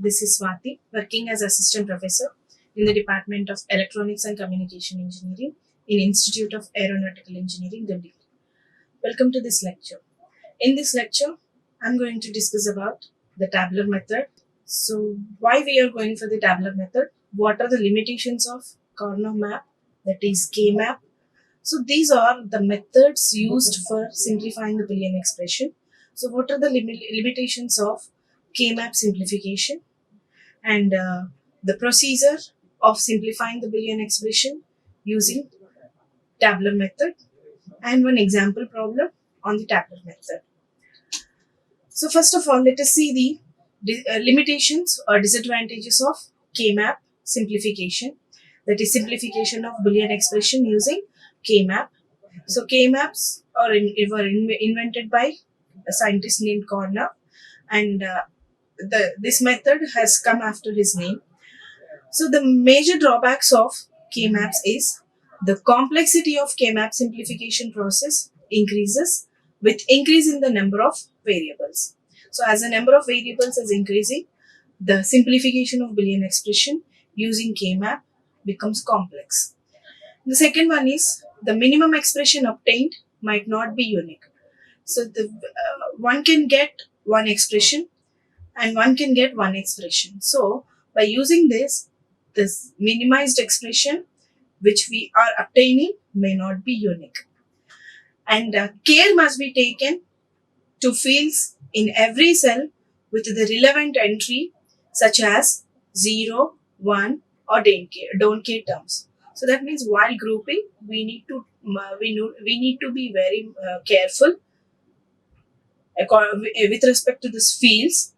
This is Swathi, working as Assistant Professor in the Department of Electronics and Communication Engineering in Institute of Aeronautical Engineering, Dundigal. Welcome to this lecture. In this lecture, I'm going to discuss about the tabular method. So, why we are going for the tabular method? What are the limitations of corner map, that is K-map? So, these are the methods used for simplifying the Boolean expression. So, what are the limitations of K-map simplification? And the procedure of simplifying the Boolean expression using tabular method, and one example problem on the tabular method. So first of all, let us see the limitations or disadvantages of K-map simplification, that is simplification of Boolean expression using K-map. So K-maps were invented by a scientist named Corner, and this method has come after his name. So the major drawbacks of K-maps is the complexity of K-map simplification process increases with increase in the number of variables. So as the number of variables is increasing, the simplification of Boolean expression using K-map becomes complex. The second one is the minimum expression obtained might not be unique. So one can get one expression and one can get one expression. So by using this minimized expression which we are obtaining may not be unique. And care must be taken to fields in every cell with the relevant entry such as 0, 1 or don't care terms. So that means while grouping, we need to be very careful with respect to these fields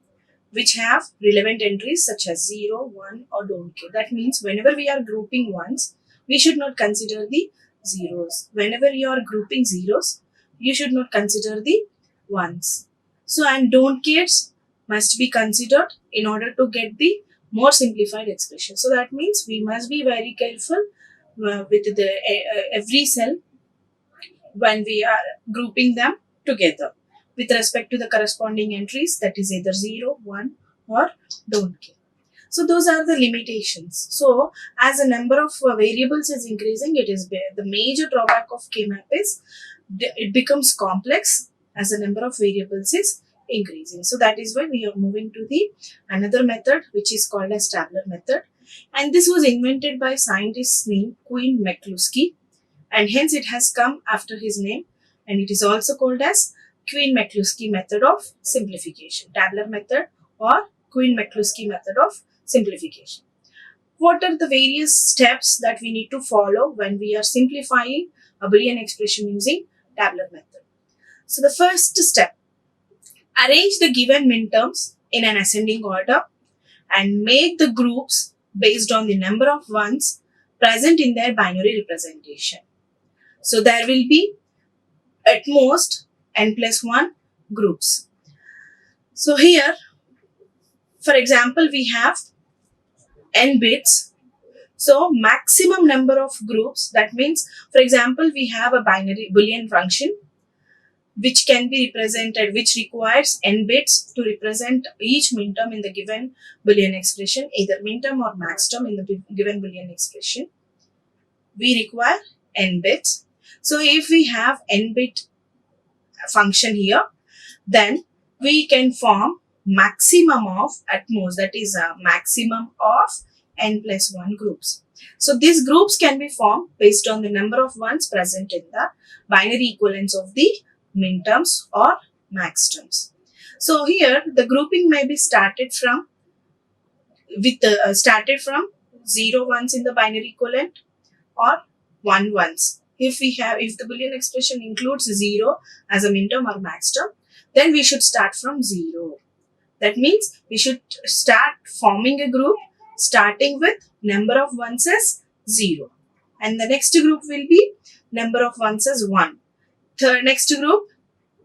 which have relevant entries such as 0, 1 or don't care. That means whenever we are grouping ones, we should not consider the zeros. Whenever you are grouping zeros, you should not consider the ones. So and don't cares must be considered in order to get the more simplified expression. So that means we must be very careful with the every cell when we are grouping them together with respect to the corresponding entries, that is either 0, 1 or don't care. So those are the limitations. So as the number of variables is increasing, it is the major drawback of K-map is it becomes complex as the number of variables is increasing. So that is why we are moving to the another method which is called as tabular method, and this was invented by scientist named Quinn McCluskey, and hence it has come after his name, and it is also called as Quinn-McCluskey method of simplification, tabular method or Quinn-McCluskey method of simplification. What are the various steps that we need to follow when we are simplifying a Boolean expression using tabular method? So the first step, arrange the given minterms in an ascending order and make the groups based on the number of ones present in their binary representation. So there will be at most n plus 1 groups. So here, for example, we have n bits. So maximum number of groups, that means, for example, we have a binary Boolean function which can be represented, which requires n bits to represent each minterm in the given Boolean expression, either minterm or maxterm in the given Boolean expression. We require n bits. So if we have n bit function here, then we can form maximum of at most, that is a maximum of n plus 1 groups. So these groups can be formed based on the number of ones present in the binary equivalents of the minterms or maxterms. So here the grouping may be started from 0 ones in the binary equivalent or 1 ones. If the Boolean expression includes 0 as a minterm or maxterm, then we should start from 0. That means we should start forming a group starting with number of ones as 0. And the next group will be number of ones as 1. The next group,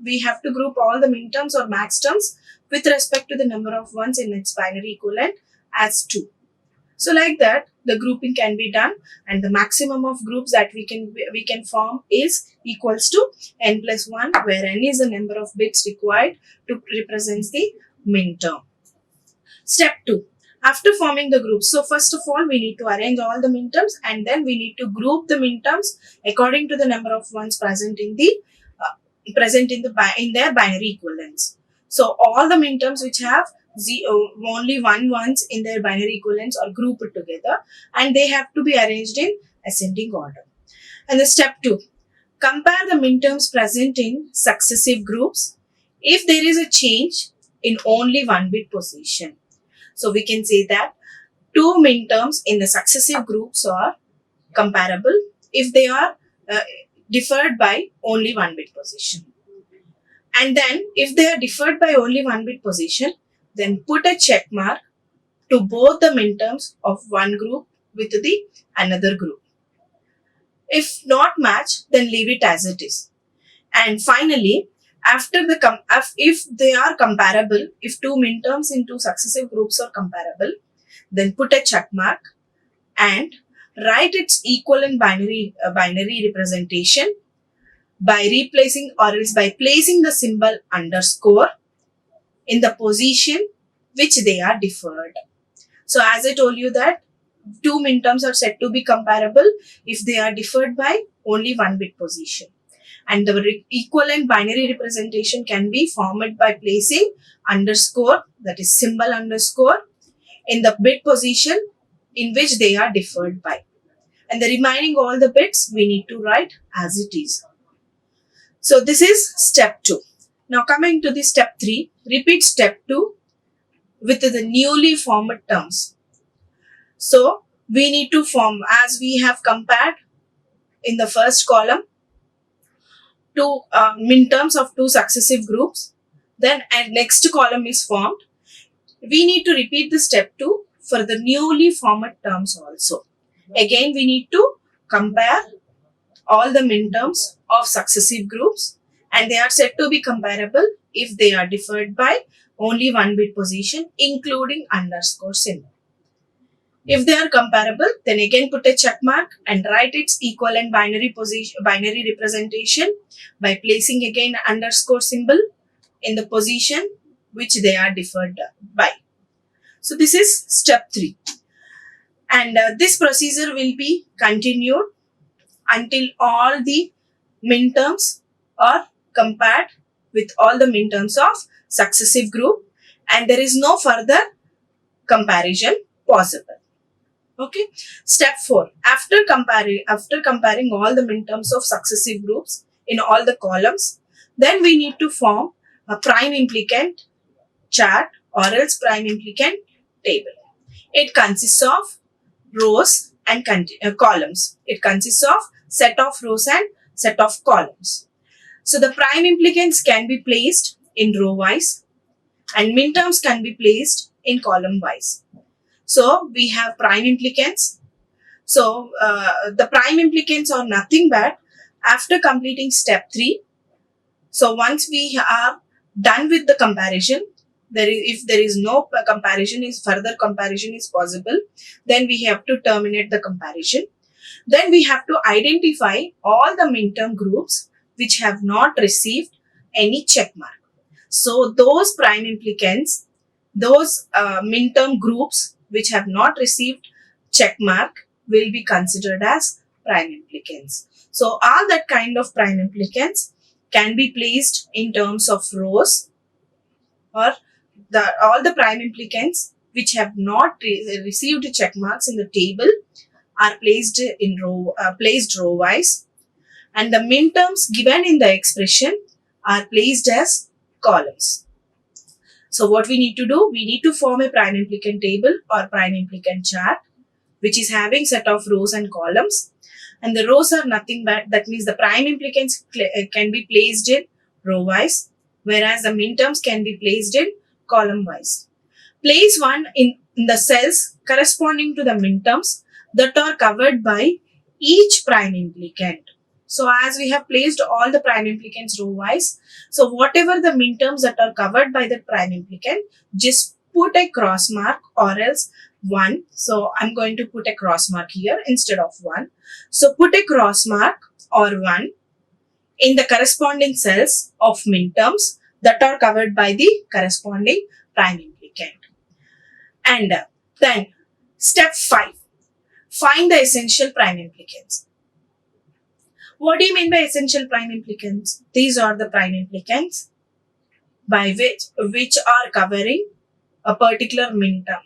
we have to group all the minterms or maxterms with respect to the number of ones in its binary equivalent as 2. So like that, the grouping can be done, and the maximum of groups that we can form is equals to n plus 1, where n is the number of bits required to represent the minterm. Step 2. After forming the groups, so first of all, we need to arrange all the minterms and then we need to group the minterms according to the number of ones present in their binary equivalents. So all the minterms which have only one ones in their binary equivalents are grouped together and they have to be arranged in ascending order. And the step 2. Compare the minterms present in successive groups if there is a change in only one bit position. So we can say that two minterms in the successive groups are comparable if they are differed by only one bit position. And then if they are differed by only one bit position, then put a check mark to both the minterms of one group with the another group. If not match, then leave it as it is. And finally, if they are comparable, if two minterms in two successive groups are comparable, then put a check mark and write its equivalent binary representation by replacing or else by placing the symbol underscore in the position which they are differed. So as I told you that two minterms are said to be comparable if they are differed by only one bit position. And the equivalent binary representation can be formed by placing underscore, that is symbol underscore, in the bit position in which they are differed by. And the remaining all the bits we need to write as it is. So this is step 2. Now coming to the step 3, repeat step 2 with the newly formed terms. So we need to form, as we have compared in the first column, two minterms of two successive groups, then a next column is formed. We need to repeat the step 2 for the newly formed terms also. Again, we need to compare all the minterms of successive groups and they are said to be comparable if they are differed by only one bit position, including underscore symbol. If they are comparable, then again put a check mark and write its equivalent binary representation by placing again underscore symbol in the position which they are differed by. So this is step 3. And this procedure will be continued until all the minterms are compared with all the minterms of successive group and there is no further comparison possible. Okay. Step 4. After comparing all the minterms of successive groups in all the columns, then we need to form a prime implicant chart or else prime implicant table. It consists of rows and columns. It consists of set of rows and set of columns. So the prime implicants can be placed in row wise and minterms can be placed in column wise. So we have prime implicants. So the prime implicants are nothing but after completing step 3. So once we are done with the comparison, if there is no further comparison is possible, then we have to terminate the comparison. Then we have to identify all the minterm groups which have not received any check mark. So those prime implicants, those minterm groups which have not received check mark will be considered as prime implicants. So all that kind of prime implicants can be placed in terms of rows, or all the prime implicants which have not received check marks in the table are placed row wise, and the minterms given in the expression are placed as columns. So what we need to do, we need to form a prime implicant table or prime implicant chart which is having set of rows and columns, and the rows are nothing but, that means the prime implicants can be placed in row wise, whereas the minterms can be placed in column wise. Place one in the cells corresponding to the minterms that are covered by each prime implicant. So as we have placed all the prime implicants row wise, so whatever the minterms that are covered by the prime implicant, just put a cross mark or else 1. So I'm going to put a cross mark here instead of 1. So put a cross mark or 1 in the corresponding cells of minterms that are covered by the corresponding prime implicant. And then step 5, find the essential prime implicants. What do you mean by essential prime implicants? These are the prime implicants by which are covering a particular min term.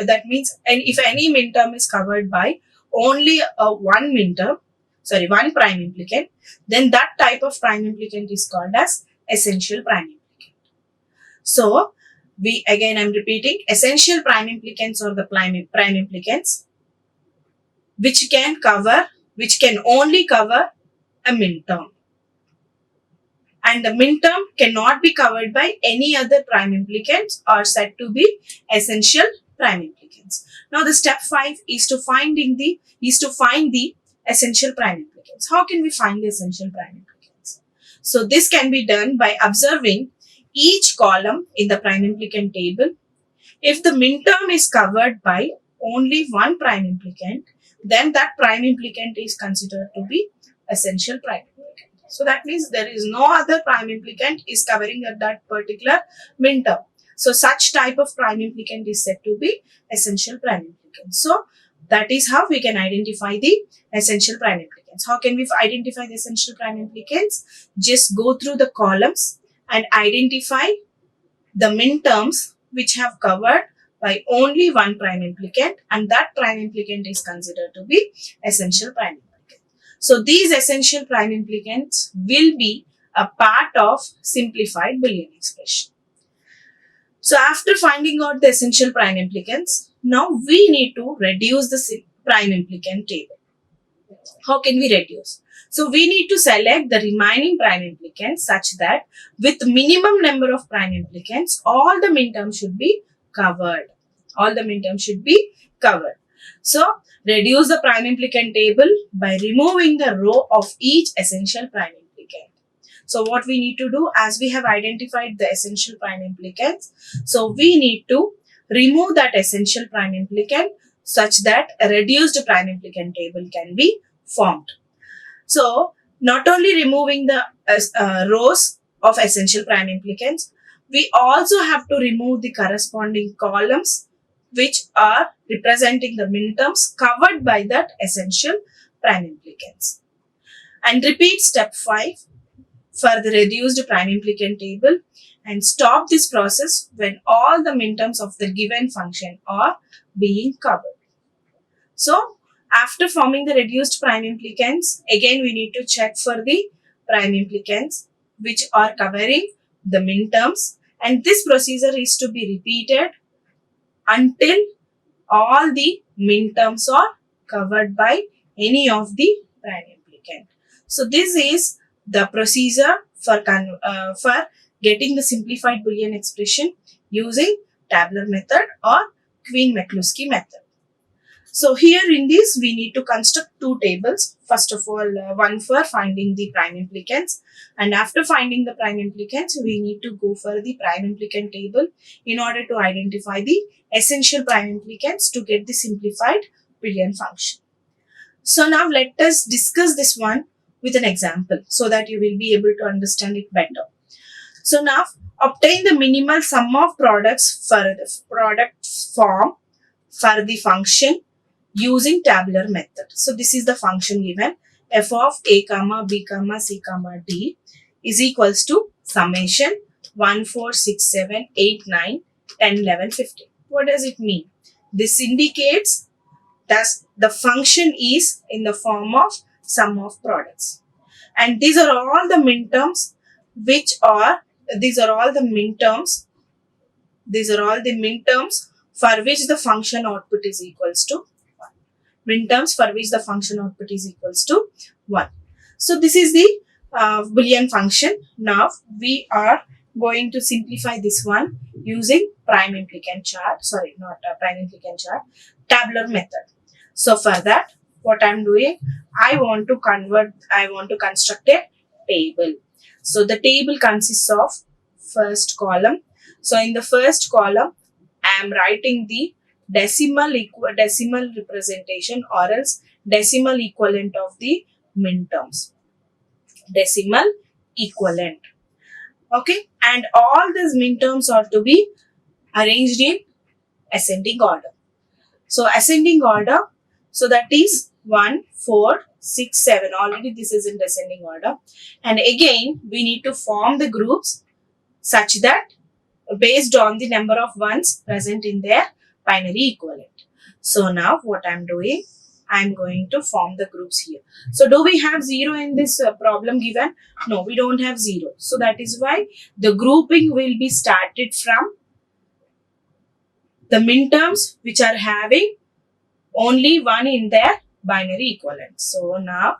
That means, and if any min term is covered by only one prime implicant, then that type of prime implicant is called as essential prime implicant. So, I'm repeating, essential prime implicants are the prime implicants which can only cover a min term. And the min term cannot be covered by any other prime implicants or said to be essential prime implicants. Now the step 5 is to find the essential prime implicants. How can we find the essential prime implicants? So this can be done by observing each column in the prime implicant table. If the min term is covered by only one prime implicant, then that prime implicant is considered to be essential prime implicant. So that means there is no other prime implicant is covering at that particular min term. So such type of prime implicant is said to be essential prime implicant. So that is how we can identify the essential prime implicants. How can we identify the essential prime implicants? Just go through the columns and identify the min terms which have covered by only one prime implicant, and that prime implicant is considered to be essential prime implicant. So these essential prime implicants will be a part of simplified Boolean expression. So after finding out the essential prime implicants, now we need to reduce the prime implicant table. How can we reduce? So we need to select the remaining prime implicants such that with minimum number of prime implicants, all the min terms should be covered. So reduce the prime implicant table by removing the row of each essential prime implicant. So what we need to do, as we have identified the essential prime implicants, so we need to remove that essential prime implicant such that a reduced prime implicant table can be formed. So not only removing the rows of essential prime implicants, we also have to remove the corresponding columns which are representing the min terms covered by that essential prime implicants. And repeat step 5 for the reduced prime implicant table, and stop this process when all the min terms of the given function are being covered. So after forming the reduced prime implicants, again we need to check for the prime implicants which are covering the min terms, and this procedure is to be repeated until all the min terms are covered by any of the prime implicant. So this is the procedure for getting the simplified Boolean expression using tabular method or Quine-McCluskey method. So here in this, we need to construct two tables. First of all, one for finding the prime implicants, and after finding the prime implicants, we need to go for the prime implicant table in order to identify the essential prime implicants to get the simplified Boolean function. So now let us discuss this one with an example so that you will be able to understand it better. So now obtain the minimal sum of products for the product form for the function using tabular method. So this is the function given: f of a comma b comma c comma d is equals to summation 1 4 6 7 8 9 10 11 15. What does it mean? This indicates that the function is in the form of sum of products, and these are all the min terms for which the function output is equals to 1. So this is the Boolean function. Now we are going to simplify this one using tabular method. So for that, what I am doing, I want to construct a table. So the table consists of first column. So in the first column, I am writing the decimal representation or else decimal equivalent of the min terms. Decimal equivalent. Okay, and all these min terms are to be arranged in ascending order. So ascending order, so that is 1, 4, 6, 7. Already this is in descending order. And again, we need to form the groups such that based on the number of ones present in their binary equivalent. So now what I'm doing, I'm going to form the groups here. So do we have 0 in this problem given? No, we don't have 0. So that is why the grouping will be started from the minterms which are having only 1 in their binary equivalent. So now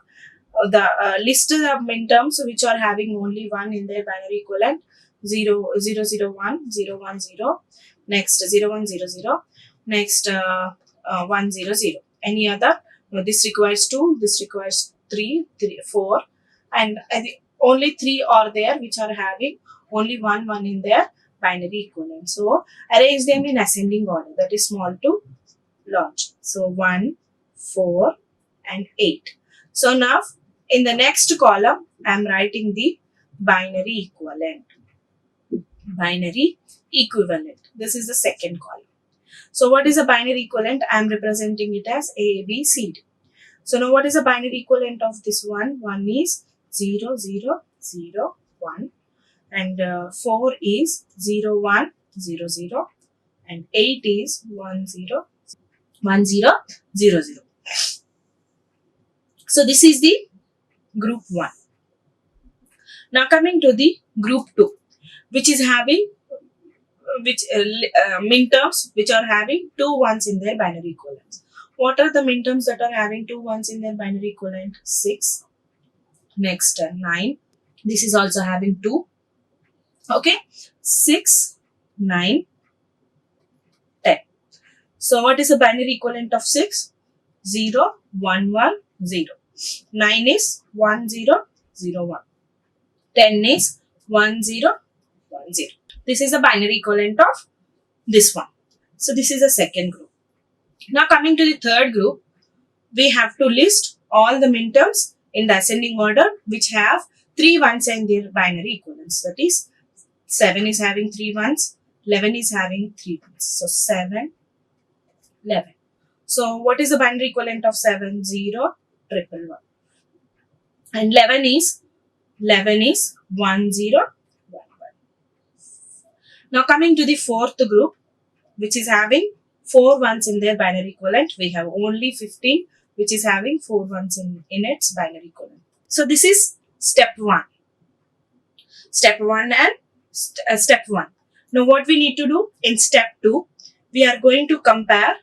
the list of minterms which are having only 1 in their binary equivalent, 0, 0, 0, 1, 0, 1, 0, next 0, 1, 0, 0, next 1, 0, 0. Any other? No, this requires 2, this requires 3, 4, and only 3 are there which are having only 1, 1 in their binary equivalent. So arrange them in ascending order, that is small to large. So 1, 4, and 8. So now in the next column, I am writing the binary equivalent. Binary equivalent. This is the second column. So what is a binary equivalent? I am representing it as A, B, C, D. So now what is the binary equivalent of this one? 1 is 0, 0, 0, 1. And 4 is 0, 1, 0, 0. And 8 is 1, 0, 1, 0, 0, 0. So this is the group 1. Now coming to the group 2, which is having minterms which are having 2 ones in their binary equivalents. What are the minterms that are having 2 ones in their binary equivalent? 6. Next 9. This is also having 2. Okay. 6, 9, 10. So what is the binary equivalent of 6? 0, 1, 1, 0. 9 is 1, 0, 0, 1. 10 is 1, 0, 1, 0. This is the binary equivalent of this one. So this is the second group. Now coming to the third group, we have to list all the minterms in the ascending order which have 3 ones in their binary equivalents. That is 7 is having 3 ones, 11 is having 3 ones. So 7, 11. So what is the binary equivalent of 7? 0, 1, 1. And 11 is 1, 0, 1, 1. Now coming to the fourth group, which is having 4 ones in their binary equivalent. We have only 15 which is having 4 ones in its binary equivalent. So this is step 1. Step 1 and step 1. Now what we need to do in step 2, we are going to compare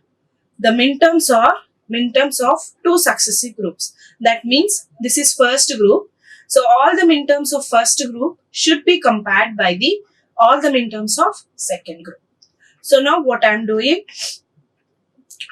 the minterms of 2 successive groups. That means this is first group. So all the minterms of first group should be compared by all the minterms of second group. So now what I am doing,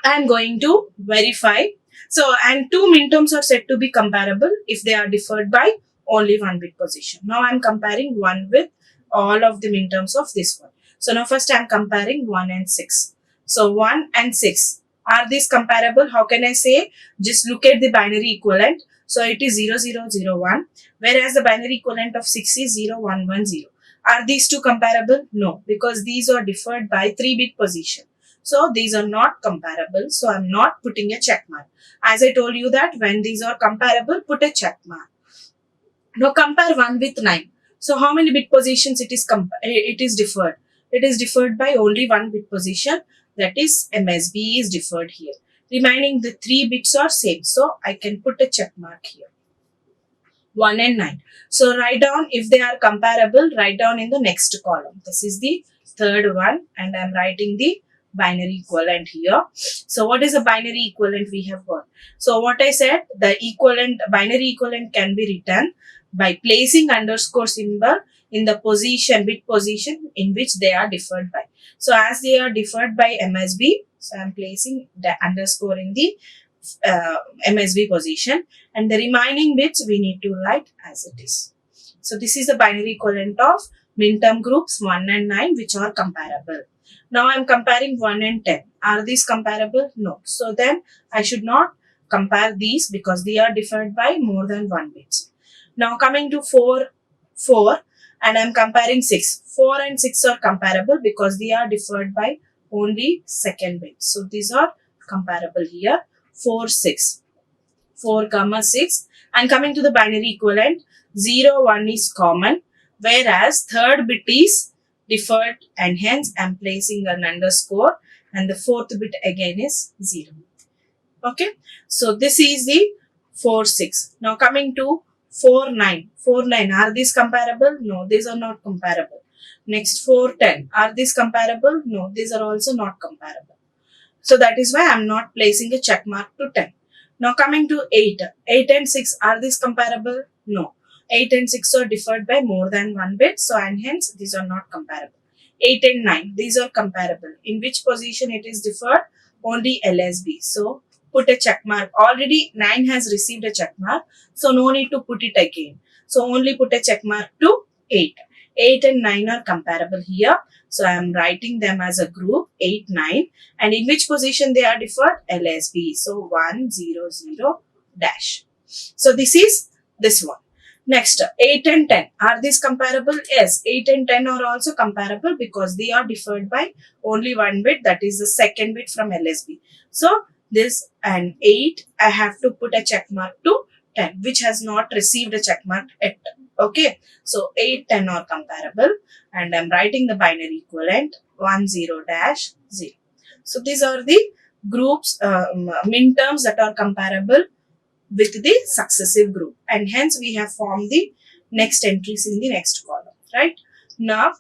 I am going to verify. So and 2 minterms are said to be comparable if they are differed by only 1 bit position. Now I am comparing 1 with all of the minterms of this one. So now first I am comparing 1 and 6. So 1 and 6. Are these comparable? How can I say? Just look at the binary equivalent. So it is 0, 0, 0, 1. Whereas the binary equivalent of 6 is 0, 1, 1, 0. Are these two comparable? No, because these are differed by 3-bit position. So these are not comparable. So I'm not putting a check mark. As I told you that when these are comparable, put a check mark. Now compare 1 with 9. So how many bit positions it is differed? It is differed by only 1 bit position. That is MSB is differed here. Remaining the 3 bits are same. So I can put a check mark here. 1 and 9. So write down, if they are comparable, write down in the next column. This is the third one and I am writing the binary equivalent here. So what is a binary equivalent we have got? So what I said, the binary equivalent can be written by placing underscore symbol in the bit position in which they are differed by. So as they are differed by MSB, so I am placing the underscore in the MSB position, and the remaining bits we need to write as it is. So this is the binary equivalent of minterm groups 1 and 9 which are comparable. Now I am comparing 1 and 10. Are these comparable? No. So then I should not compare these because they are differed by more than 1 bits. Now coming to 4 and I am comparing 6. 4 and 6 are comparable because they are differed by only second bit. So these are comparable here. 4, 6. 4, 6. And coming to the binary equivalent, 0, 1 is common, whereas third bit is deferred, and hence I am placing an underscore, and the fourth bit again is 0. Okay, so this is the 4, 6. Now coming to 4, 9. 4, 9, are these comparable? No, these are not comparable. Next 4, 10, are these comparable? No, these are also not comparable. So that is why I am not placing a check mark to 10. Now coming to 8. 8 and 6, are these comparable? No. 8 and 6 are differed by more than 1 bit, so and hence these are not comparable. 8 and 9, these are comparable. In which position it is differed? Only LSB. So put a check mark. Already 9 has received a check mark, so no need to put it again. So only put a check mark to 8. 8 and 9 are comparable here. So I am writing them as a group 8, 9. And in which position they are differed? LSB. So 1, 0, 0, dash. So this is this one. Next, 8 and 10. Are these comparable? Yes, 8 and 10 are also comparable because they are differed by only 1 bit, that is the second bit from LSB. So this and 8, I have to put a check mark to 10, which has not received a check mark yet. Okay, so 8, 10 are comparable, and I'm writing the binary equivalent 1, 0, dash 0. So these are the groups, min terms that are comparable with the successive group, and hence we have formed the next entries in the next column, right? Now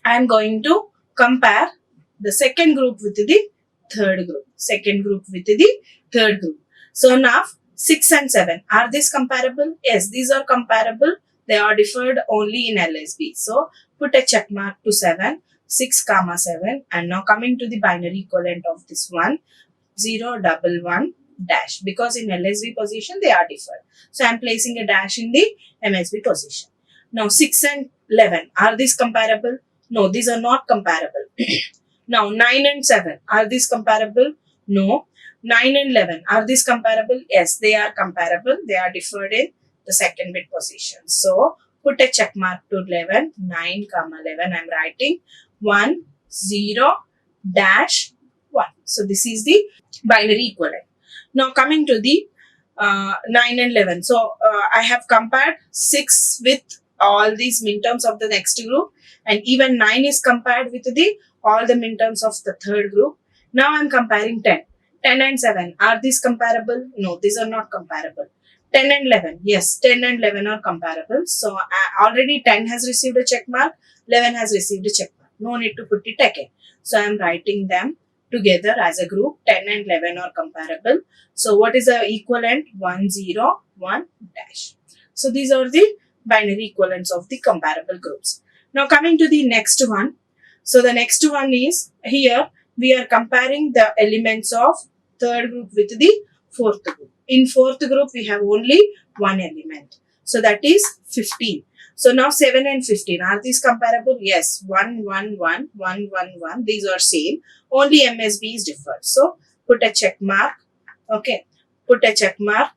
I am going to compare the second group with the third group, So now 6 and 7, are these comparable? Yes, these are comparable. They are differed only in LSB. So put a check mark to 7, 6, 7, and now coming to the binary equivalent of this one, 0, 1, 1, dash, because in LSB position they are differed. So I am placing a dash in the MSB position. Now 6 and 11, are these comparable? No, these are not comparable. Now 9 and 7, are these comparable? No. 9 and 11, are these comparable? Yes, they are comparable. They are differed in the second bit position. So put a check mark to 11, 9, 11. I am writing 1, 0, dash 1. So this is the binary equivalent. Now coming to the 9 and 11. So I have compared 6 with all these minterms of the next group, and even 9 is compared with the all the minterms of the third group. Now I am comparing 10. 10 and 7, are these comparable? No, these are not comparable. 10 and 11, yes, 10 and 11 are comparable. So already 10 has received a check mark, 11 has received a check mark. No need to put it again. So I am writing them together as a group. 10 and 11 are comparable. So what is the equivalent? 1, 0, 1, dash. So these are the binary equivalents of the comparable groups. Now coming to the next one. So the next one is here we are comparing the elements of third group with the fourth group. In fourth group we have only one element. So that is 15. So now 7 and 15, are these comparable? Yes, 1, 1, 1, 1, 1, 1. These are same. Only MSB is different. So put a check mark. Okay, put a check mark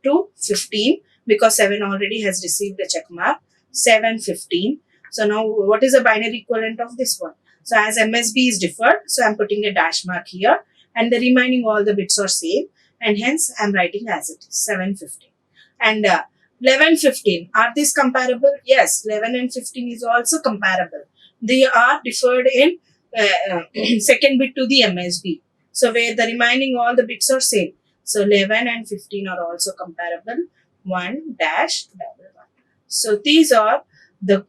to 15 because 7 already has received a check mark. 7, 15. So now what is the binary equivalent of this one? So as MSB is differed, so I am putting a dash mark here, and the remaining all the bits are same, and hence I am writing as it is 7, 15. And 11, 15, are these comparable? Yes, 11 and 15 is also comparable. They are differed in second bit to the MSB. So where the remaining all the bits are same. So 11 and 15 are also comparable. 1 dash 1. So these are the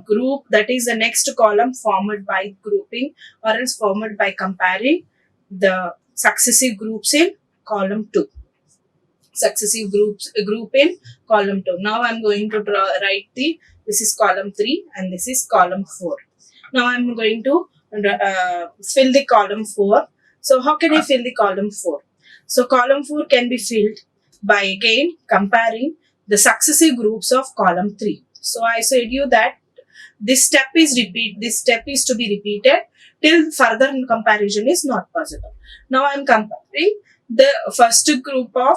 group, that is the next column formed by grouping or else formed by comparing the successive groups in column 2. Successive group in column 2. Now I am going to write this is column 3 and this is column 4. Now I am going to fill the column 4. So how can I fill the column 4? So column 4 can be filled by again comparing the successive groups of column 3. So I said you that this step is to be repeated till further comparison is not possible. Now I am comparing the first group of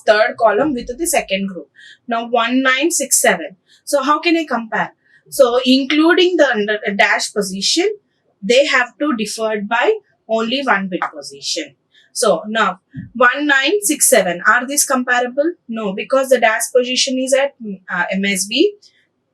third column with the second group. Now 1, 9, 6, 7. So how can I compare? So including the dash position, they have to differed by only 1 bit position. So now 1967, are these comparable? No, because the dash position is at MSB,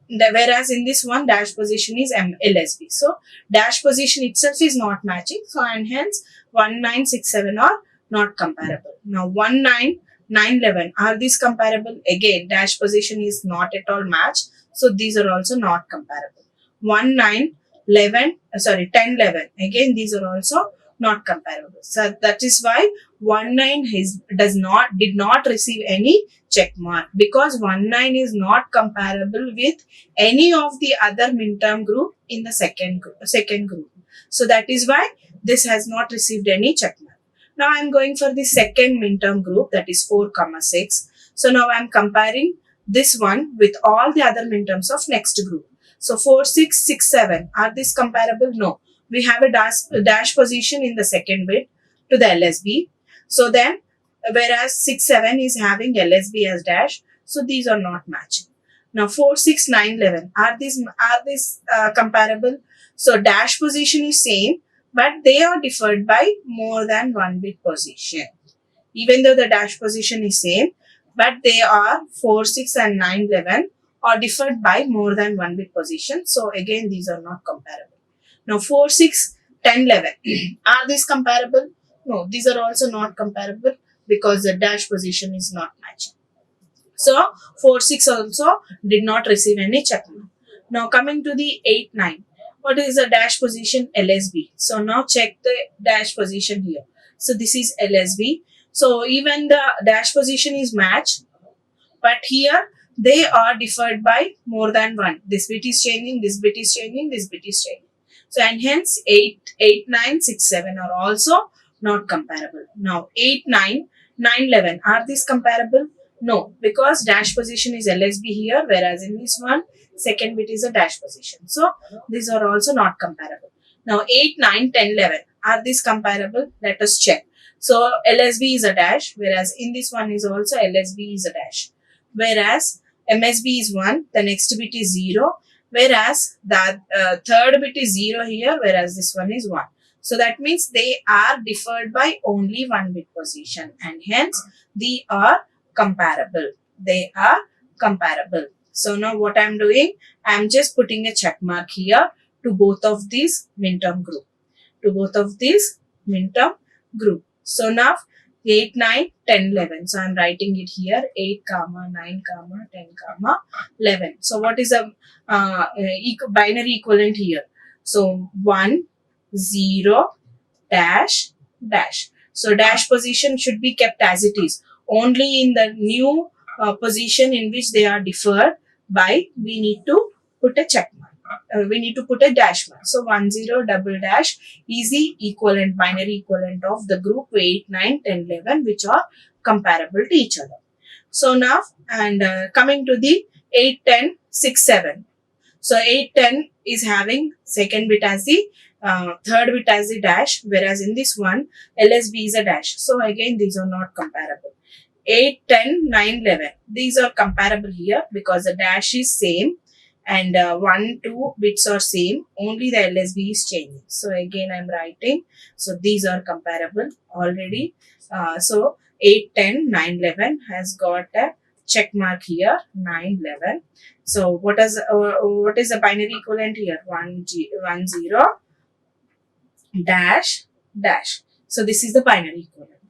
whereas in this one dash position is LSB. So dash position itself is not matching. So and hence 1967 are not comparable. Now 19911, are these comparable? Again, dash position is not at all matched. So these are also not comparable. 1911, sorry, 1011. Again, these are also not comparable. So that is why 19 did not receive any check mark, because 19 is not comparable with any of the other midterm group in the second group. So that is why this has not received any check mark. Now I am going for the second midterm group, that is 4,6. So now I am comparing this one with all the other midterms of next group. So 4, 6, 6, 7, are these comparable? No. We have a dash position in the second bit to the LSB. So then, whereas 6, 7 is having LSB as dash, so these are not matching. Now 4, 6, 9, 11, are these comparable? So dash position is same, but they are differed by more than 1 bit position. Even though the dash position is same, but they are 4, 6 and 9, 11 are differed by more than 1 bit position. So again, these are not comparable. Now 4, 6, 10, 11, are these comparable? No, these are also not comparable because the dash position is not matching. So 4, 6 also did not receive any check mark. Now coming to the 8, 9. What is the dash position? LSB. So now check the dash position here. So this is LSB. So even the dash position is matched, but here they are differed by more than 1. This bit is changing, this bit is changing, this bit is changing. So and hence 8, 9, 6, 7 are also not comparable. Now 8, 9, 9, 11, are these comparable? No, because dash position is LSB here, whereas in this one, second bit is a dash position. So these are also not comparable. Now 8, 9, 10, 11, are these comparable? Let us check. So LSB is a dash, whereas in this one is also LSB is a dash. Whereas MSB is 1, the next bit is 0, whereas the third bit is 0 here, whereas this one is 1. So that means they are differed by only 1 bit position, and hence they are comparable. They are comparable. So now what I am doing, I am just putting a check mark here to both of these midterm group. To both of these midterm group. So now 8, 9, 10, 11. So I am writing it here 8, 9, 10, 11. So what is a binary equivalent here? So 1, 0, dash, dash. So dash position should be kept as it is. Only in the new position in which they are differed by, we need to put a check mark. We need to put a dash mark. So 1, 0, double dash is the equivalent, binary equivalent of the group 8, 9, 10, 11, which are comparable to each other. So now, and coming to the 8, 10, 6, 7. So 8, 10 is having second bit as the third bit as the dash, whereas in this one, LSB is a dash. So again, these are not comparable. 8, 10, 9, 11. These are comparable here because the dash is same and 1, 2 bits are same. Only the LSB is changing. So again, I'm writing. So these are comparable already. So 8, 10, 9, 11 has got a check mark here, 9, 11. So what is the binary equivalent here? 1, 0, dash, dash. So this is the binary equivalent.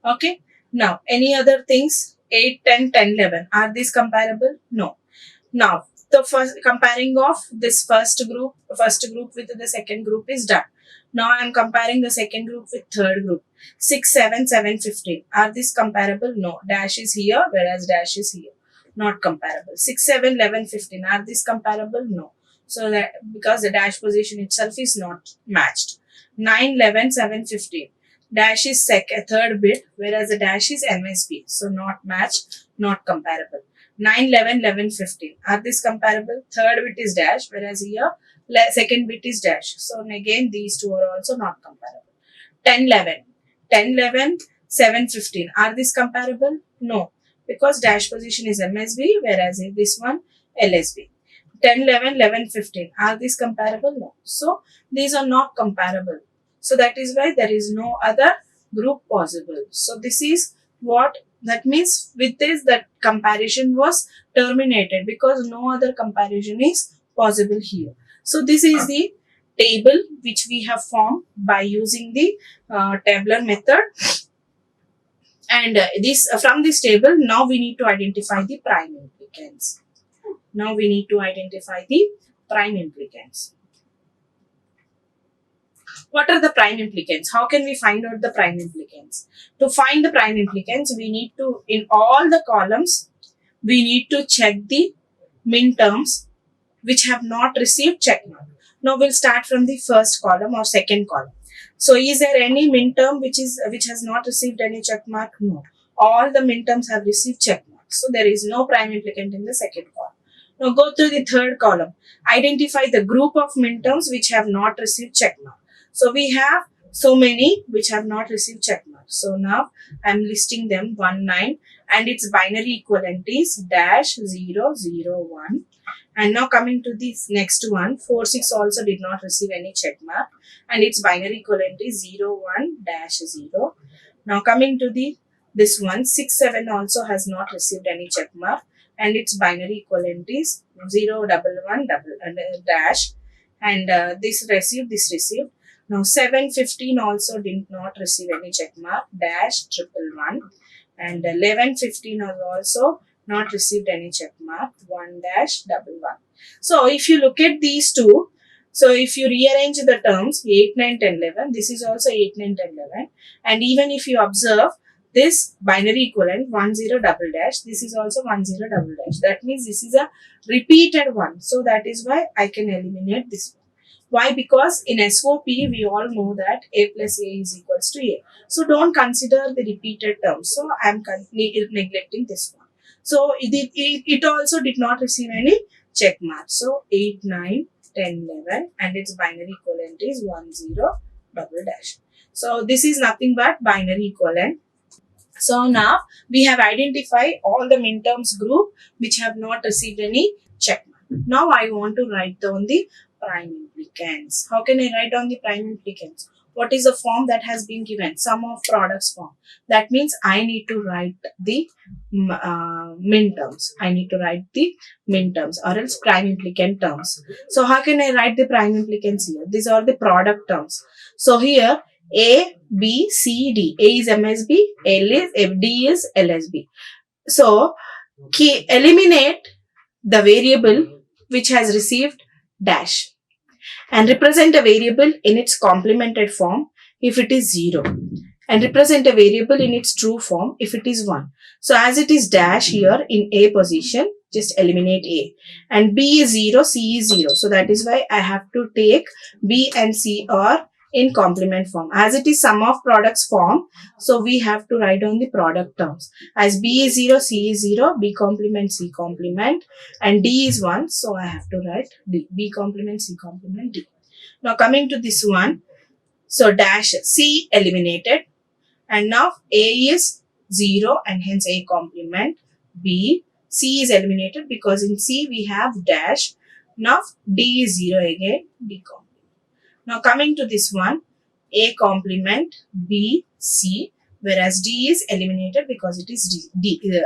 Okay. Now, any other things? 8, 10, 10, 11. Are these comparable? No. Now, the first comparing of this first group with the second group is done. Now, I am comparing the second group with third group. 6, 7, 7, 15. Are these comparable? No. Dash is here, whereas dash is here. Not comparable. 6, 7, 11, 15. Are these comparable? No. So, that because the dash position itself is not matched. 9, 11, 7, 15. Dash is third bit, whereas the dash is MSB. So not matched, not comparable. 9, 11, 11, 15. Are these comparable? Third bit is dash, whereas here second bit is dash. So again, these two are also not comparable. 10, 11. 10, 11, 7, 15. Are these comparable? No, because dash position is MSB, whereas in this one LSB. 10, 11, 11, 15. Are these comparable? No. So these are not comparable. So that is why there is no other group possible. So this is what that means. With this, that comparison was terminated because no other comparison is possible here. So this is the table which we have formed by using the tabular method. And this from this table, now we need to identify the prime implicants. Now we need to identify the prime implicants. What are the prime implicants? How can we find out the prime implicants? To find the prime implicants, we need to, in all the columns, we need to check the min terms which have not received check mark. Now we'll start from the first column or second column. So is there any min term which has not received any check mark? No. All the min terms have received check mark. So there is no prime implicant in the second column. Now go to the third column. Identify the group of min terms which have not received check mark. So we have so many which have not received check mark. So now I am listing them 1, 9, and its binary equivalent is dash 0, 0, 1. And now coming to this next one, 4, 6 also did not receive any check mark, and its binary equivalent is 0, 1, dash 0. Now coming to this one, 6, 7 also has not received any check mark, and its binary equivalent is 0, 1, 1, dash, and this received. Now 7, 15 also did not receive any check mark, dash 1, 1, and 11, 15 has also not received any check mark, 1, dash 1, 1. So if you look at these two, so if you rearrange the terms 8, 9, 10, 11, this is also 8, 9, 10, 11, and even if you observe this binary equivalent 1, 0, double dash, this is also 1, 0, double dash. That means this is a repeated one. So that is why I can eliminate this one. Why? Because in SOP, we all know that A plus A is equals to A. So don't consider the repeated terms. So I am neglecting this one. So it also did not receive any check mark. So 8, 9, 10, 11, and its binary equivalent is 1, 0, double dash. So this is nothing but binary equivalent. So now we have identified all the min terms group which have not received any check mark. Now I want to write down the prime implicants. How can I write down the prime implicants? What is the form that has been given? Sum of products form. That means I need to write the min terms. I need to write the min terms or else prime implicant terms. So how can I write the prime implicants here? These are the product terms. So here A, B, C, D. A is MSB, D is LSB. So eliminate the variable which has received dash and represent a variable in its complemented form if it is 0, and represent a variable in its true form if it is 1. So as it is dash here in A position, just eliminate A, and B is 0, C is 0. So that is why I have to take B and C are in complement form. As it is sum of products form, so we have to write down the product terms. As B is 0, C is 0, B complement, C complement, and D is 1. So I have to write D, B complement, C complement, D. Now coming to this one, so dash C eliminated, and now A is 0 and hence A complement, B, C is eliminated because in C we have dash. Now D is 0 again, D complement. Now coming to this one, A complement, B, C, whereas D is eliminated because it is D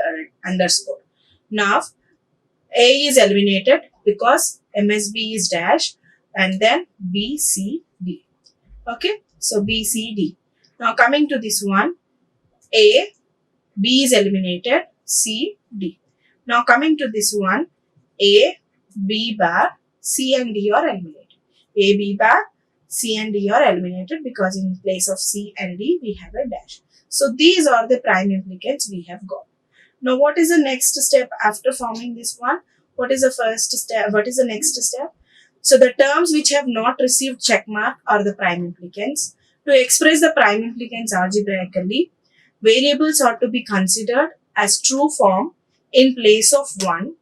underscore. Now A is eliminated because MSB is dash, and then B, C, D. Okay, so B, C, D. Now coming to this one, A, B is eliminated, C, D. Now coming to this one, A, B bar, C and D are eliminated. A, B bar, C and D are eliminated because in place of C and D we have a dash. So these are the prime implicants we have got. Now what is the next step after forming this one? What is the first step? What is the next step? So the terms which have not received check mark are the prime implicants. To express the prime implicants algebraically, variables are to be considered as true form in place of 1,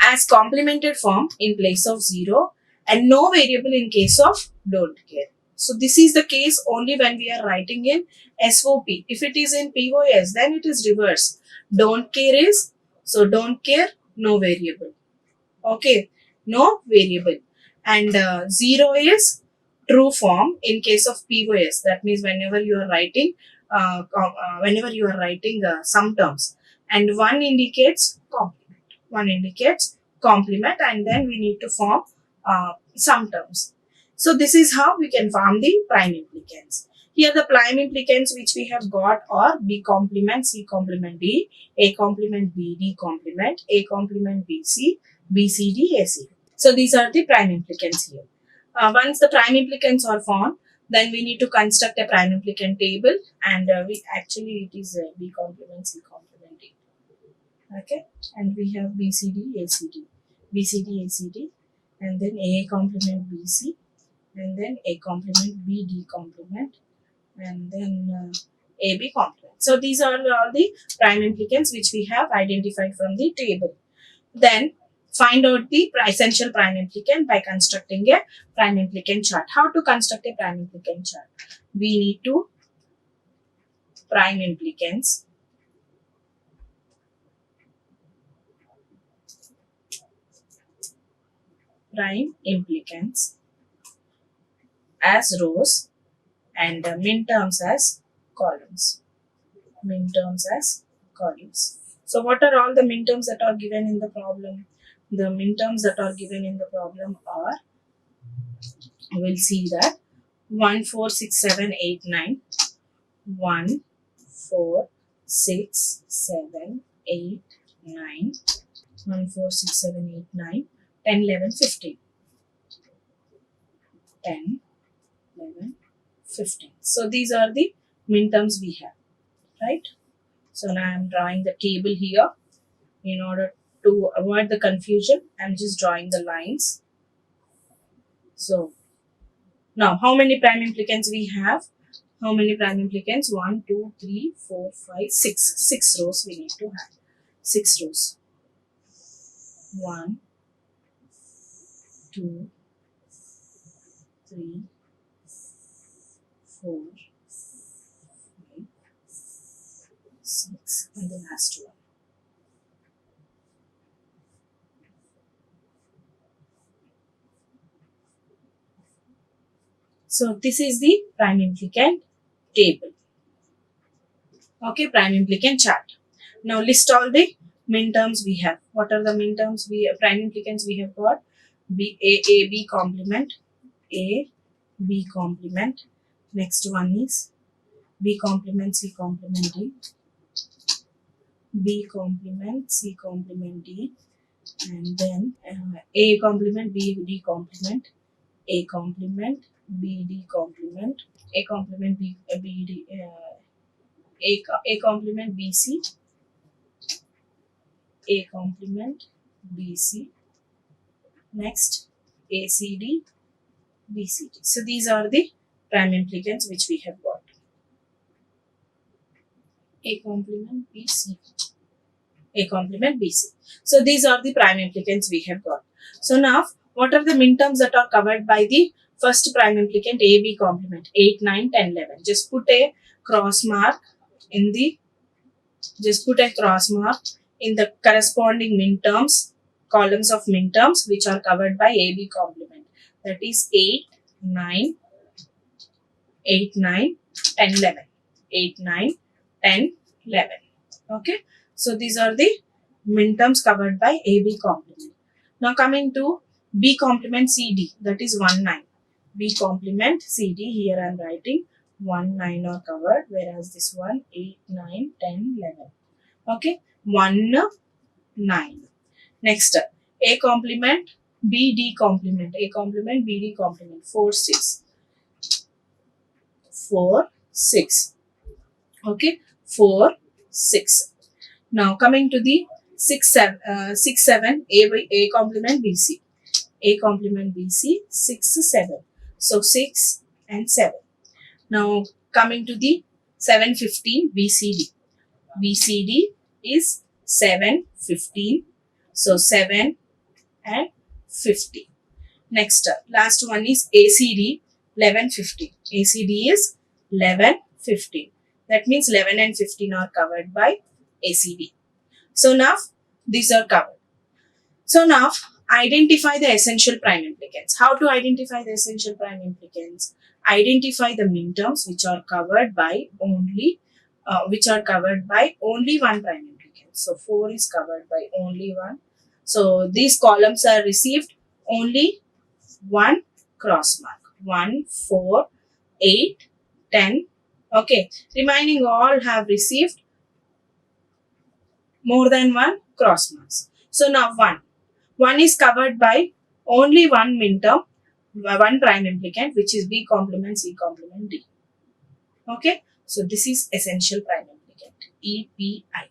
as complemented form in place of 0, and no variable in case of don't care. So this is the case only when we are writing in SOP. If it is in POS, then it is reverse. Don't care is, so don't care, no variable. Okay, no variable. And 0 is true form in case of POS. That means whenever you are writing, sum terms, and 1 indicates complement. 1 indicates complement, and then we need to form sum terms. So this is how we can form the prime implicants. Here the prime implicants which we have got are B complement, C complement D, A complement B, D complement, A complement B, C, B, C, D, A, C. So these are the prime implicants here. Once the prime implicants are formed, then we need to construct a prime implicant table, and it is B complement, C complement D. Okay, and we have B, C, D, A, C, D, B, C, D, A, C, D, and then A complement B, C, and then A complement B, D complement, and then AB complement. So these are all the prime implicants which we have identified from the table. Then find out the essential prime implicant by constructing a prime implicant chart. How to construct a prime implicant chart? We need to prime implicants as rows and min terms as columns. Min terms as columns. So what are all the min terms that are given in the problem? The min terms that are given in the problem are, we'll see that 1, 4, 6, 7, 8, 9, 1, 4, 6, 7, 8, 9, 1, 4, 6, 7, 8, 9, 10, 11, 15. 10, 11, 15. So these are the min terms we have, right? So now I'm drawing the table here. In order to avoid the confusion, I'm just drawing the lines. So now how many prime implicants we have? How many prime implicants? 1, 2, 3, 4, 5, 6. 6 rows we need to have. 6 rows. 1, 2, 3, 4, 5, 6, and the last one. So this is the prime implicant table. Okay, prime implicant chart. Now list all the min terms we have. What are the min terms prime implicants we have got? B complement, A, B complement. Next one is B complement, C complement D, B complement, C complement D, and then A complement, B, D complement, A complement, B, D complement, A complement, B, D, A complement, B, C, A complement, B, C, next A, C, D, B, C, D. So these are the prime implicants which we have got. A complement, B, C, A complement, B, C. So these are the prime implicants we have got. So now what are the min terms that are covered by the first prime implicant A, B complement? 8, 9, 10, 11. Just put a cross mark in the corresponding min terms, columns of min terms which are covered by AB complement. That is 8, 9, 8, 9, 10, 11. 8, 9, 10, 11. Okay. So these are the min terms covered by AB complement. Now coming to B complement CD, that is 1, 9. B complement CD, here I am writing 1, 9 are covered, whereas this one 8, 9, 10, 11. Okay, 1, 9. Next, A complement, B, D complement, A complement, B, D complement, 4, 6. 4, 6. Okay, 4, 6. Now coming to the 6, 7, A complement, BC. A complement, BC, 6, 7. So 6 and 7. Now coming to the 7, 15, BCD. BCD is 7, 15. So 7 and 50. Next, last one is ACD, 11, 15. ACD is 11, 15. That means 11 and 15 are covered by ACD. So now these are covered. So now identify the essential prime implicants. How to identify the essential prime implicants? Identify the min terms which are covered by only one prime implicant. So 4 is covered by only one. So these columns are received only one cross mark. 1, 4, 8, 10. Okay. Remaining all have received more than one cross marks. So now 1. 1 is covered by only one min term, one prime implicant, which is B complement C complement D. Okay. So this is essential prime implicant, EPI.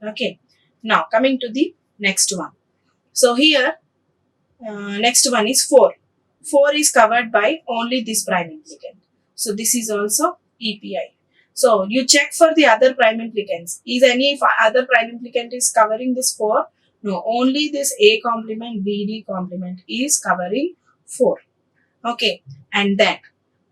Okay. Now coming to the next one. So here, next one is 4. 4 is covered by only this prime implicant. So this is also EPI. So you check for the other prime implicants. Is any other prime implicant is covering this 4? No, only this A complement, BD complement is covering 4. Okay, and then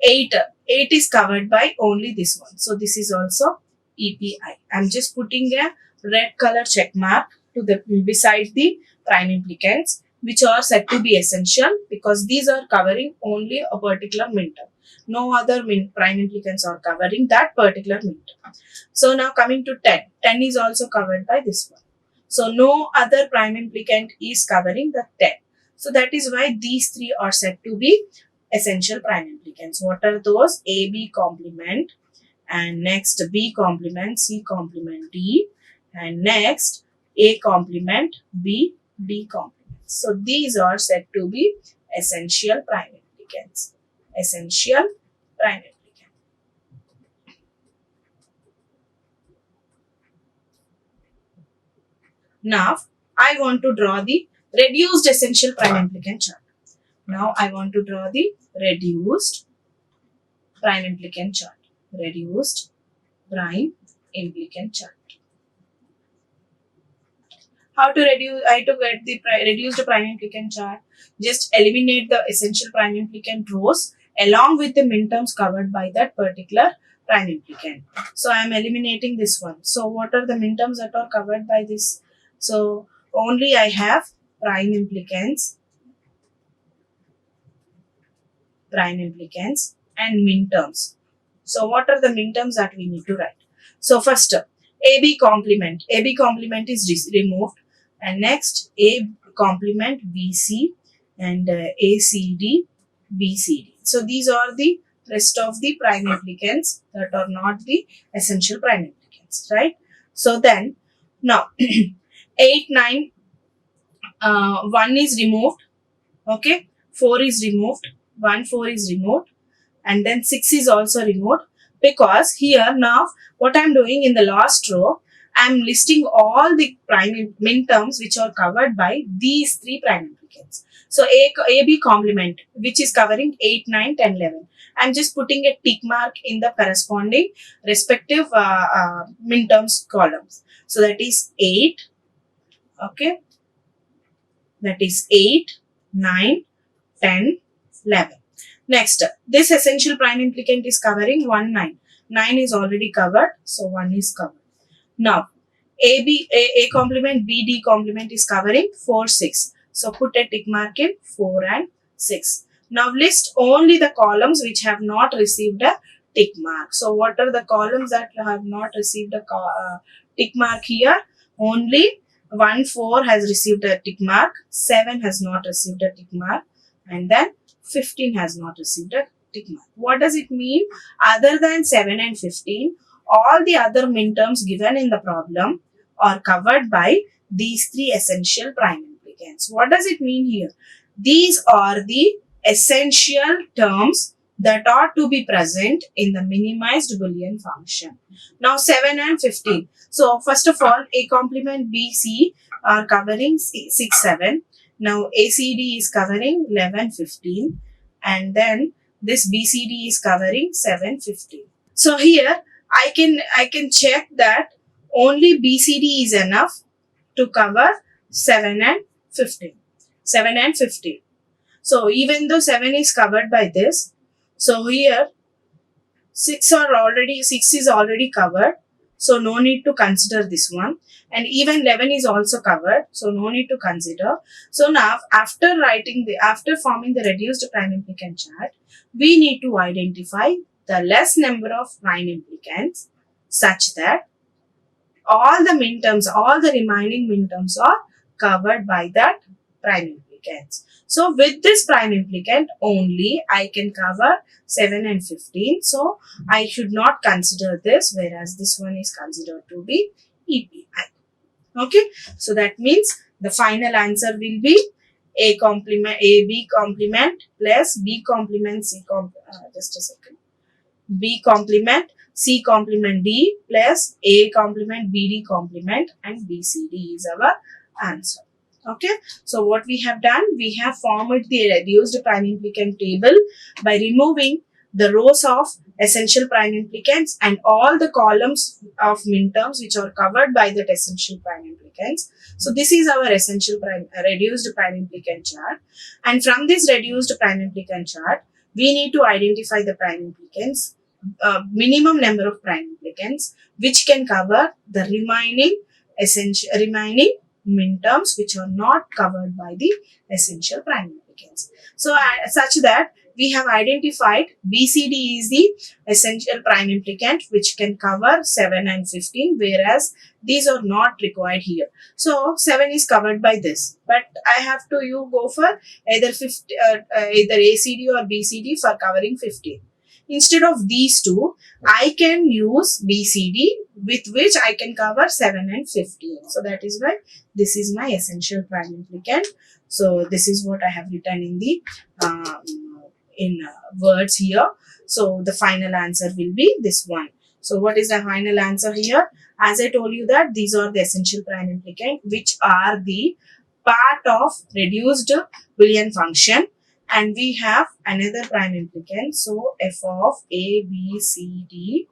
8. 8 is covered by only this one. So this is also EPI. I'm just putting a red color check mark to the beside the prime implicants, which are said to be essential because these are covering only a particular min term. No other prime implicants are covering that particular min term. So now coming to 10. 10 is also covered by this one. So no other prime implicant is covering the 10. So that is why these three are said to be essential prime implicants. What are those? AB complement, and next B complement, C complement D, and next A complement, B, D complement. So these are said to be essential prime implicants. Essential prime implicant. Now I want to draw the reduced essential prime implicant chart. Now I want to draw the reduced prime implicant chart. Reduced prime implicant chart. How to reduce? I to get the reduced prime implicant chart. Just eliminate the essential prime implicant rows along with the min terms covered by that particular prime implicant. So I am eliminating this one. So what are the min terms that are covered by this? So only I have prime implicants and min terms. So what are the min terms that we need to write? So first, AB complement. AB complement is removed, and next A complement BC and ACD BCD. So these are the rest of the prime implicants that are not the essential prime implicants, right? So then now 8, 9, 1 is removed. Okay, 4 is removed. 1, 4 is removed, and then 6 is also removed, because here now what I'm doing in the last row, I'm listing all the prime min terms which are covered by these three prime implicants. So AB complement, which is covering 8, 9, 10, 11. I'm just putting a tick mark in the corresponding respective min terms columns. So that is 8. Okay, that is 8, 9, 10, 11. Next, this essential prime implicant is covering 1, 9. 9 is already covered, so 1 is covered. Now, A complement, BD complement is covering 4, 6. So put a tick mark in 4 and 6. Now list only the columns which have not received a tick mark. So what are the columns that have not received a tick mark here? Only 1, 4 has received a tick mark, 7 has not received a tick mark, and then 15 has not received a tick mark. What does it mean? Other than 7 and 15, all the other min terms given in the problem are covered by these three essential prime implicants. What does it mean here? These are the essential terms that are to be present in the minimized Boolean function. Now 7 and 15. So first of all, A complement BC are covering 6, 7. Now ACD is covering 11, 15, and then this BCD is covering 7, 15. So here I can check that only BCD is enough to cover 7 and 15. 7 and 15. So even though 7 is covered by this, so here 6 is already covered. so no need to consider this one. And even 11 is also covered, so no need to consider. So now after forming the reduced prime implicant chart, we need to identify the less number of prime implicants such that all the remaining minterms are covered by that prime implicants. So with this prime implicant only, I can cover 7 and 15. So I should not consider this, whereas this one is considered to be EPI. Okay. So that means the final answer will be A B complement plus B complement C just a second. B complement C complement D plus A complement BD complement and BCD is our answer. Okay. So what we have done, we have formed the reduced prime implicant table by removing the rows of essential prime implicants and all the columns of minterms which are covered by that essential prime implicants. So this is our reduced prime implicant chart. And from this reduced prime implicant chart, we need to identify the prime implicants, minimum number of prime implicants, which can cover the remaining minterms which are not covered by the essential prime implicants. So such that we have identified BCD is the essential prime implicant which can cover 7 and 15, whereas these are not required here. So 7 is covered by this, but I have to go for either ACD or BCD for covering 15. Instead of these two, I can use BCD with which I can cover 7 and 15. So that is why this is my essential prime implicant. So this is what I have written in the words here. So the final answer will be this one. So what is the final answer here? As I told you that these are the essential prime implicant which are the part of reduced Boolean function. And we have another prime implicant. So f of A, B, C, D,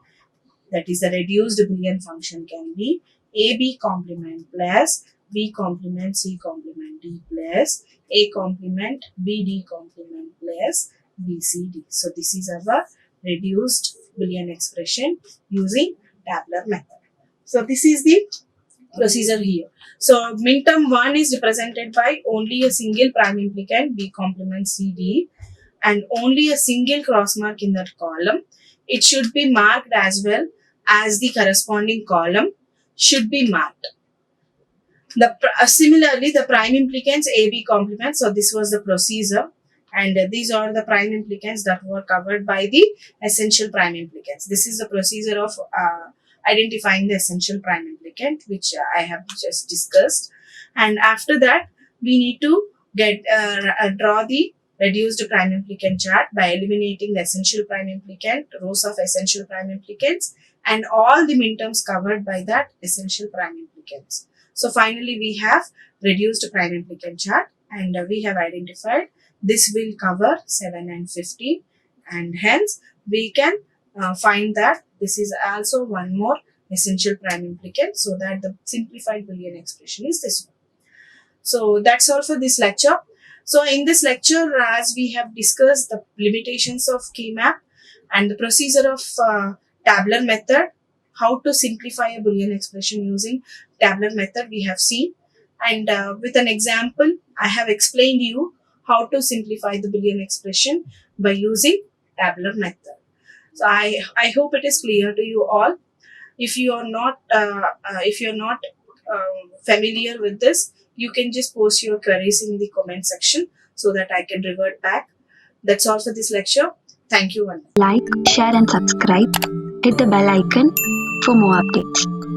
that is the reduced Boolean function, can be AB complement plus B complement C complement D plus A complement BD complement plus BCD. So this is our reduced Boolean expression using tabular method. So this is the procedure here. So minterm 1 is represented by only a single prime implicant B complement CD and only a single cross mark in that column. It should be marked as well as the corresponding column should be marked. Similarly, the prime implicants AB complement. So this was the procedure, and these are the prime implicants that were covered by the essential prime implicants. This is the procedure of identifying the essential prime implicant, which I have just discussed. And after that, we need to draw the reduced prime implicant chart by eliminating the essential prime implicant, rows of essential prime implicants, and all the minterms covered by that essential prime implicants. So finally, we have reduced prime implicant chart, and we have identified this will cover 7 and 15, and hence we can find that this is also one more essential prime implicant, so that the simplified Boolean expression is this one. So that's all for this lecture. So in this lecture, as we have discussed the limitations of key map and the procedure of tabular method, how to simplify a Boolean expression using tabular method we have seen, and with an example I have explained you how to simplify the Boolean expression by using tabular method. So I hope it is clear to you all. If you are not familiar with this, you can just post your queries in the comment section so that I can revert back. That's all for this lecture. Thank you. Like, share and subscribe. Hit the bell icon for more updates.